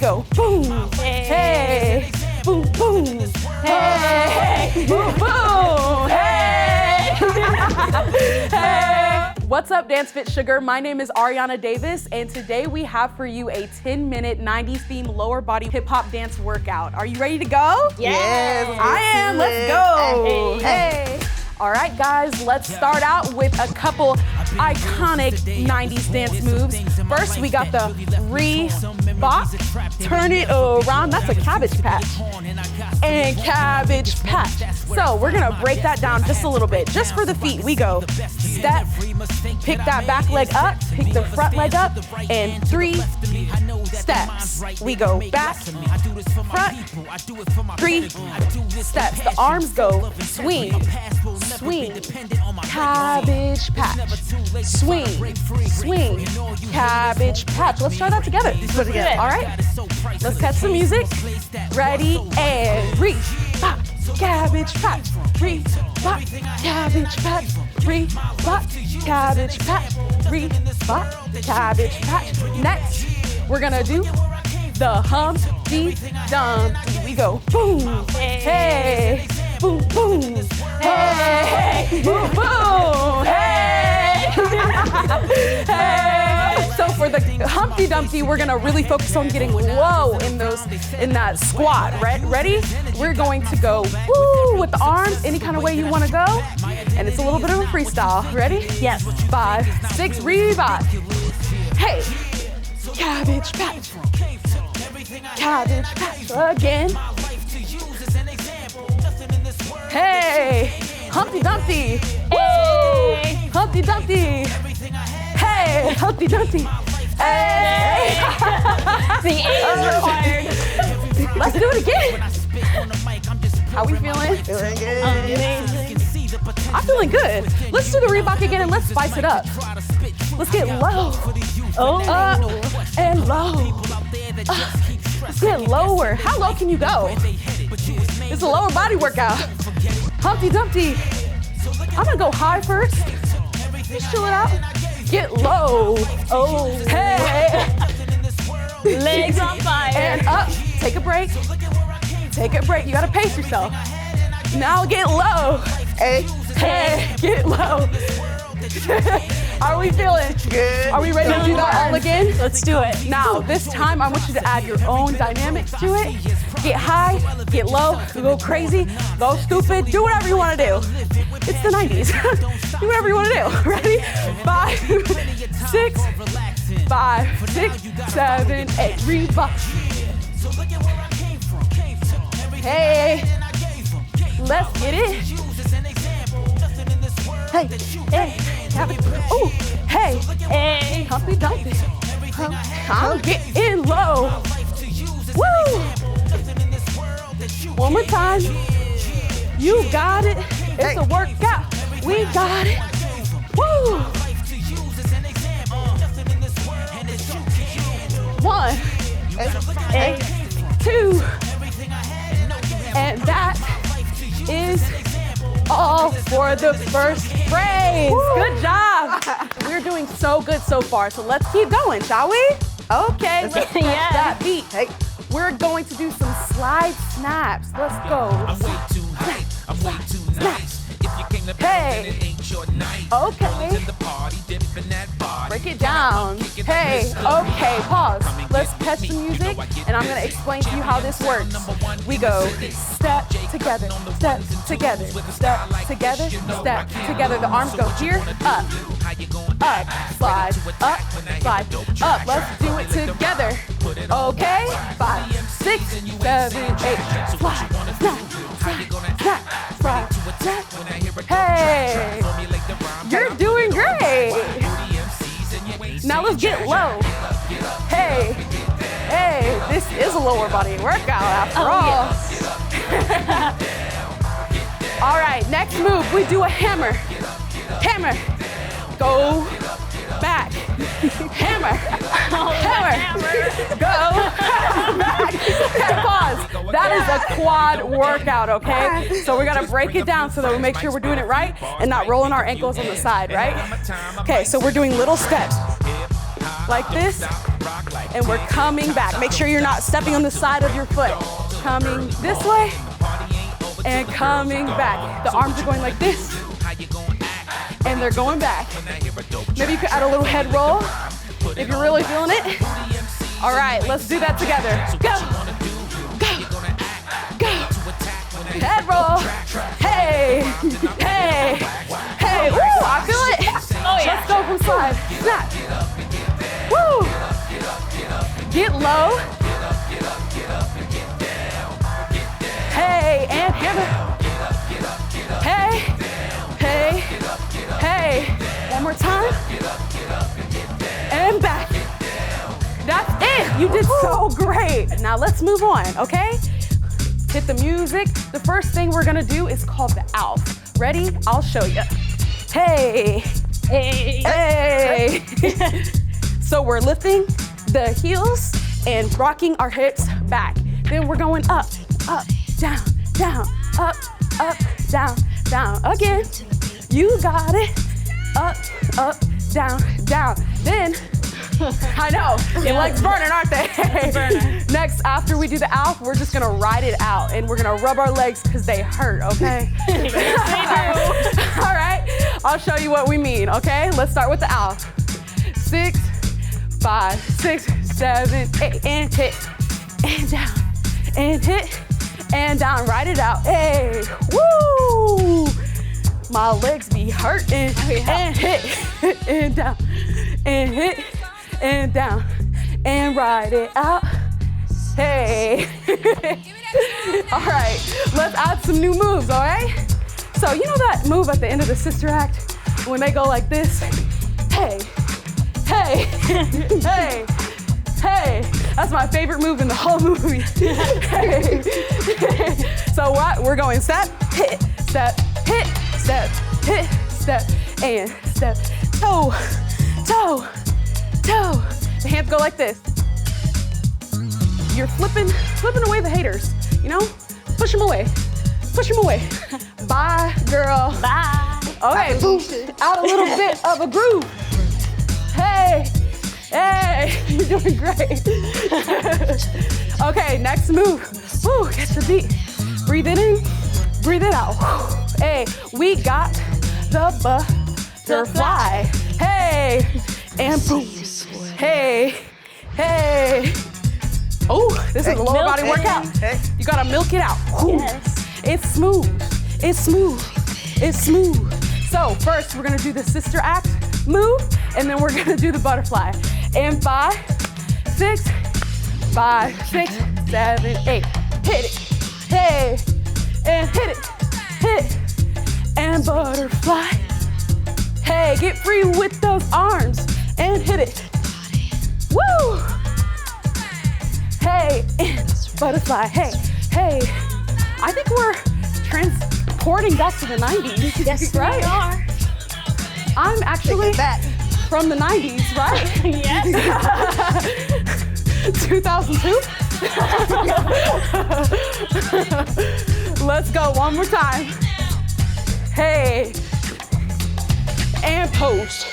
go. Boom, hey, boom, boom, hey, boom, boom, hey, hey. What's up, Dance Fitsugar? My name is Arianna Davis, and today we have for you a 10-minute 90s themed lower body hip hop dance workout. Are you ready to go? Yes, I am. Let's go. Hey. All right, guys, let's start out with a couple iconic 90s dance moves. First, we got the re-bop, turn it around. That's a cabbage patch. And cabbage patch. So we're gonna break that down just a little bit. Just for the feet, we go step, pick that back leg up, pick the front leg up, and 3 steps. We go back, front, 3 steps. The arms go swing, swing, cabbage patch, swing, swing, cabbage patch. Let's try that together. Put it together. All right, let's catch some music. Ready, and reach, bop, cabbage patch, reach, bop, cabbage patch, reach, bop, cabbage patch, reach, bop, cabbage patch. Next, we're gonna do the Humpty Dumpty. We go boom, hey, boom, boom, hey, boom, boom, hey, hey. So for the Humpty Dumpty, we're gonna really focus on getting low in that squat. Ready? We're going to go woo with the arms, any kind of way you want to go, and it's a little bit of a freestyle. Ready? Yes. 5, 6, rebop. Hey, cabbage patch. Cabbage patch again. Hey, Humpty Dumpty. Hey, Humpty Dumpty. Hey, Humpty Dumpty. Hey. The A is required. Let's do it again. How we feeling? Feeling good. Amazing. I'm feeling good. Let's do the Reebok again and let's spice it up. Let's get low. Up and low. Let's get lower. How low can you go? It's a lower body workout. Humpty Dumpty. I'm gonna go high first. Just chill it out. Get low. Oh, hey. Legs on fire. And up. Take a break. Take a break. You gotta pace yourself. Now get low. Hey, hey, get low. Are we feeling good? Are we ready to do that all again? Let's do it. Now, this time I want you to add your own dynamics to it. Get high, get low, go crazy, go stupid, do whatever you want to do. It's the 90s. Do whatever you want to do. Ready? 5, 6, 5, 6, 7, 8. Reebok. Hey, let's get it. Hey, hey, oh, hey, hey, Humpty Dumpty. I'm getting low. Woo! One more time. You got it. It's a workout. We got it. Woo! 1, 2, and that is all for the first phrase. Woo. Good job. We're doing so good so far, so let's keep going, shall we? Okay, let's catch that beat. Hey. We're going to do some slide snaps. Let's go. I'm way too hype. I'm way too nice. If you came to hey. it ain't your night. Okay. Break it down. Hey, okay, pause. Let's catch the music, and I'm gonna explain to you how this works. We go step together, step together, step together, step together. The arms go here, up, slide, up, slide, up. Let's do it together. Okay, 5, 6, 7, 8. Slide, snap, snap, slide, snap. Hey, you're doing great. Now let's get low. Hey, hey, this is a lower body workout after all. Yeah. All right, next move, we do a hammer. Hammer, go back. Hammer, hammer, go back. Okay, pause. That is a quad workout, okay? So we gotta break it down so that we make sure we're doing it right and not rolling our ankles on the side, right? Okay, so we're doing little steps. Like this, and we're coming back. Make sure you're not stepping on the side of your foot. Coming this way and coming back. The arms are going like this and they're going back. Maybe you could add a little head roll if you're really feeling it. All right, let's do that together. Go, go, go. Head roll. Hey, hey, hey. Woo, I feel it. Oh, yeah. Let's go from side. Snap. Woo. Get low. Hey, and hammer. Hey, hey, hey. One more time. And back. That's it. You did so great. Now let's move on, okay? Hit the music. The first thing we're gonna do is called the ALF. Ready? I'll show you. Hey, Hey. hey. So we're lifting the heels and rocking our hips back. Then we're going up, up, down, down, up, down, down. Again, you got it. Up, down, down. Then, I know, your legs burning, aren't they? Next, after we do the ALF, we're just gonna ride it out and we're gonna rub our legs because they hurt, okay? All right, I'll show you what we mean, okay? Let's start with the ALF. 6, 5, 6, 7, 8, and hit, and down, and hit, and down, ride it out. Hey, woo! My legs be hurting, and hit, and down, and hit, and down, and ride it out. Hey. All right, let's add some new moves, all right? So you know that move at the end of the sister act when they go like this? Hey, hey, hey, hey. That's my favorite move in the whole movie. Hey. So what? We're going step, hit, step, hit, step, hit, step, and step, toe, toe, toe. The hands go like this. You're flipping away the haters, you know? Push them away, push them away. Bye, girl. Bye. Okay, boom, out a little bit of a groove. Hey, hey, you're doing great. Okay, next move. Woo, catch the beat. Breathe it in, breathe it out. Hey, we got the butterfly. Hey, and boom. Hey, hey. Oh, this is a lower body workout. You gotta milk it out. Yes. It's smooth, it's smooth, it's smooth. So first we're gonna do the sister act move, and then we're gonna do the butterfly. And 5, 6, 5, 6, 7, 8. Hit it, hey, and hit it, hit, and butterfly. Hey, get free with those arms, and hit it. Woo! Hey, and butterfly, hey, hey. I think we're transporting back to the 90s. Yes, right? we are. I'm actually from the 90s, right? Yes. 2002? Let's go one more time. Hey, and pose.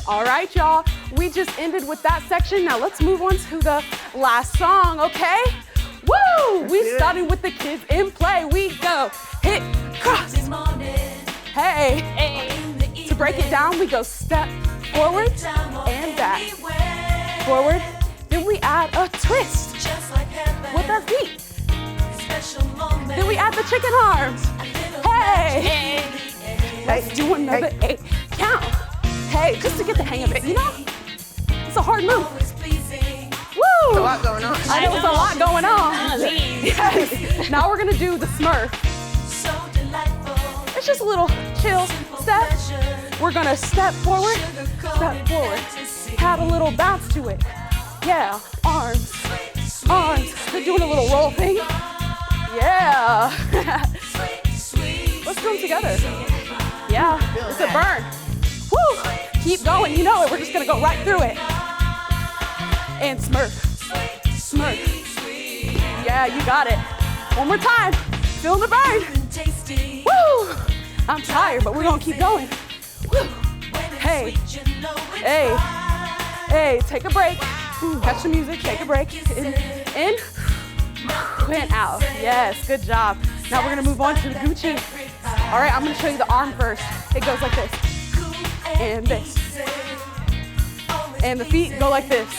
All right, y'all, we just ended with that section. Now let's move on to the last song, okay? Woo! We started with the kids in play. We go hit, cross. Hey. Hey. To break it down, we go step forward and back. Forward. Then we add a twist with our feet. Then we add the chicken arms. Hey. Let's do another 8 count. Hey, just to get the hang of it, you know? It's a hard move. Woo! There's a lot going on. I know it's a lot going on. Please. Yes. Now we're gonna do the Smurf. It's just a little chill step. We're gonna step forward, add a little bounce to it. Yeah, arms, arms. We're doing a little roll thing. Yeah. Let's do them together. Yeah, it's a burn. Woo! Keep going, you know it. We're just gonna go right through it. And Smurf, Smurf. Yeah, you got it. One more time. Feeling the burn. Woo! I'm tired, but we're gonna keep going. Woo! Hey, hey, hey, take a break. Catch the music, take a break. In, and out. Yes, good job. Now we're gonna move on to the Gucci. All right, I'm gonna show you the arm first. It goes like this, and this. And the feet go like this.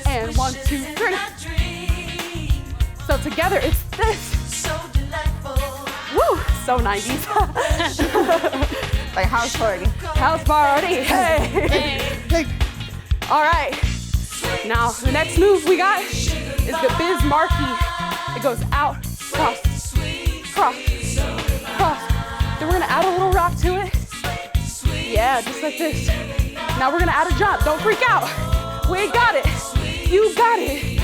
And 1, 2, 3. So together it's this. Woo, so 90s. Like house party. House party, hey. Hey. All right, now the next move we got is the Biz Marquee. It goes out, cross, cross, cross. Then we're gonna add a little rock to it. Yeah, just like this. Now we're gonna add a jump. Don't freak out. We got it. You got it.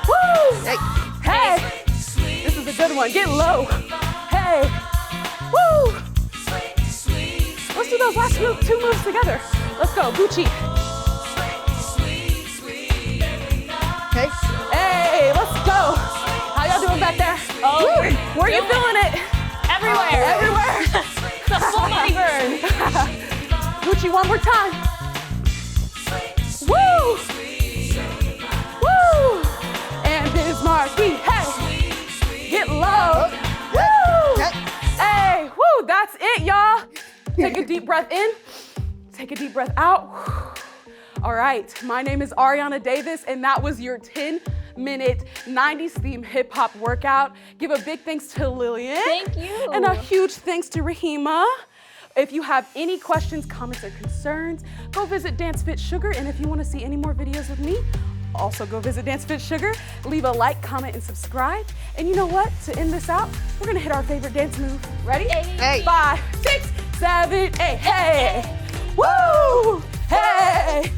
Woo! Hey. Hey. This is a good one. Get low. Hey. Woo! Let's do those last two moves together. Let's go. Gucci. Hey. Hey, let's go. How y'all doing back there? Oh, Woo! Where are you feeling it? everywhere. Everywhere. It's a full body burn. Gucci, one more time. Woo! Woo! And Biz Marquee. Hey! Get low. Woo! Hey! Woo! That's it, y'all. Take a deep breath in. Take a deep breath out. All right, my name is Arianna Davis, and that was your 10-minute 90s themed hip hop workout. Give a big thanks to Lillian. Thank you. And a huge thanks to Rahima. If you have any questions, comments, or concerns, go visit Dance Fitsugar. And if you want to see any more videos with me, also go visit Dance Fitsugar. Leave a like, comment, and subscribe. And you know what? To end this out, we're gonna hit our favorite dance move. Ready? Hey. 5, 6, 7, 8. Hey! Woo! Hey!